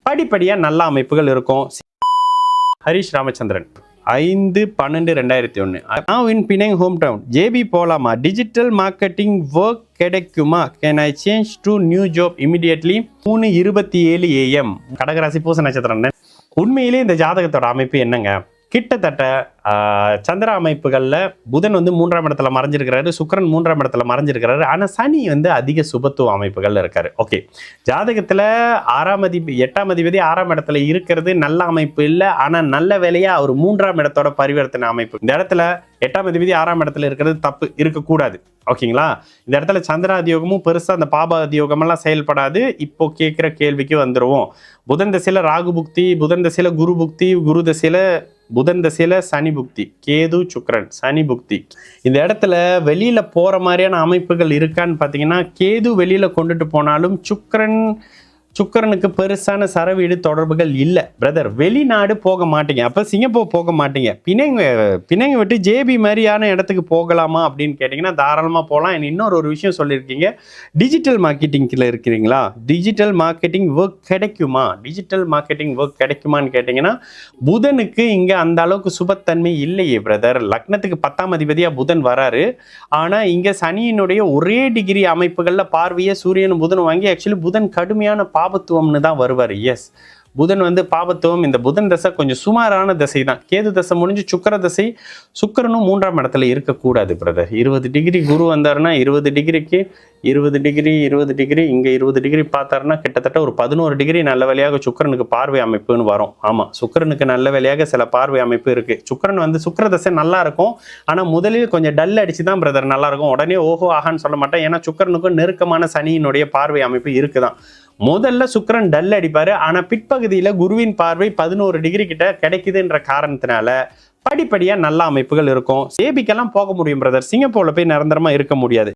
படிப்படியாக நல்ல அமைப்புகள் இருக்கும். Harish Ramachandran 5/12/2001 now in Penang hometown JB போலாமா, டிஜிட்டல் மார்க்கெட்டிங் ஒர்க் கிடைக்குமா, can I change to new job immediately, 3:27 AM. கடகராசி பூச நட்சத்திரம். உண்மையிலே இந்த ஜாதகத்தோட அமைப்பு என்னங்க, கிட்டத்தட்ட சந்திர அமைப்புகளில் புதன் வந்து 3ஆம் இடத்துல மறைஞ்சிருக்கிறாரு, சுக்கிரன் 3ஆம் இடத்துல மறைஞ்சிருக்கிறாரு. ஆனால் சனி வந்து அதிக சுபத்துவ அமைப்புகள் இருக்காரு. ஓகே, ஜாதகத்தில் 8ஆம் அதிபதி 6ஆம் இடத்துல இருக்கிறது நல்ல அமைப்பு இல்லை. ஆனால் நல்ல வேலையா அவர் 3ஆம் இடத்தோட பரிவர்த்தனை அமைப்பு. இந்த இடத்துல 8ஆம் அதிபதி 6ஆம் இடத்துல இருக்கிறது தப்பு, இருக்கக்கூடாது. ஓகேங்களா, இந்த இடத்துல சந்திராதியோகமும் பெருசாக அந்த பாபாதியோகமெல்லாம் செயல்படாது. இப்போ கேட்குற கேள்விக்கு வந்துடுவோம். புதன் தசையில் ராகு புக்தி, புதன் தசையில் குரு புக்தி, குரு தசையில் புதன் தசையில் சனி புக்தி, கேது சுக்கிரன் சனி புக்தி. இந்த இடத்துல வெளியில போற மாதிரியான அமைப்புகள் இருக்கான்னு பார்த்தீங்கன்னா, கேது வெளியில கொண்டுட்டு போனாலும் சுக்கிரனுக்கு பெருசான சரவீடு தொடர்புகள் இல்லை. பிரதர், வெளிநாடு போக மாட்டீங்க, அப்போ சிங்கப்பூர் போக மாட்டீங்க. பிணைங்க விட்டு ஜேபி மாதிரியான இடத்துக்கு போகலாமா அப்படின்னு கேட்டிங்கன்னா தாராளமாக போகலாம். இன்னொரு ஒரு விஷயம் சொல்லியிருக்கீங்க, டிஜிட்டல் மார்க்கெட்டிங்கில் இருக்கிறீங்களா, டிஜிட்டல் மார்க்கெட்டிங் ஒர்க் கிடைக்குமா, டிஜிட்டல் மார்க்கெட்டிங் ஒர்க் கிடைக்குமான்னு கேட்டிங்கன்னா புதனுக்கு இங்கே அந்த அளவுக்கு சுபத்தன்மை இல்லையே பிரதர். லக்னத்துக்கு 10ஆம் அதிபதியாக புதன் வராரு. ஆனால் இங்கே சனியினுடைய ஒரே டிகிரி அமைப்புகளில் பார்வையை சூரியன் புதன் வாங்கி ஆக்சுவலி புதன் கடுமையான பாபத்துவம்னு தான் வருவார். எஸ், புதன் வந்து பாபத்துவம். இந்த புதன் தசை கொஞ்சம் சுமாரான தசை தான். கேது தசை முடிஞ்சு சுக்கிர தசை, சுக்கிரனும் 3ஆம் இடத்துல இருக்கக்கூடாது பிரதர். 20 டிகிரி குரு வந்தாருன்னா 20 டிகிரிக்கு 20 டிகிரி இங்கே 20 டிகிரி பார்த்தாருன்னா கிட்டத்தட்ட ஒரு 11 டிகிரி நல்ல வேலையாக சுக்கிரனுக்கு பார்வை அமைப்புன்னு வரும். ஆமாம், சுக்கிரனுக்கு நல்ல வேலையாக சில பார்வை அமைப்பு இருக்குது. சுக்கிரன் வந்து சுக்கிர தசை நல்லா இருக்கும். ஆனால் முதலில் கொஞ்சம் டல் அடிச்சு தான் பிரதர் நல்லா இருக்கும். உடனே ஓஹோ ஆகான்னு சொல்ல மாட்டேன். ஏன்னா சுக்கிரனுக்கும் நெருக்கமான சனியினுடைய பார்வை அமைப்பு இருக்குதான். முதல்ல சுக்கிரன் டல் அடிப்பாரு. ஆனா பிற்பகுதியில குருவின் பார்வை 11 டிகிரி கிட்ட கிடைக்குதுன்ற காரணத்தினால படிப்படியா நல்ல அமைப்புகள் இருக்கும். ஏபிக்கெல்லாம் போக முடியும் பிரதர். சிங்கப்பூர்ல போய் நிரந்தரமா இருக்க முடியாது.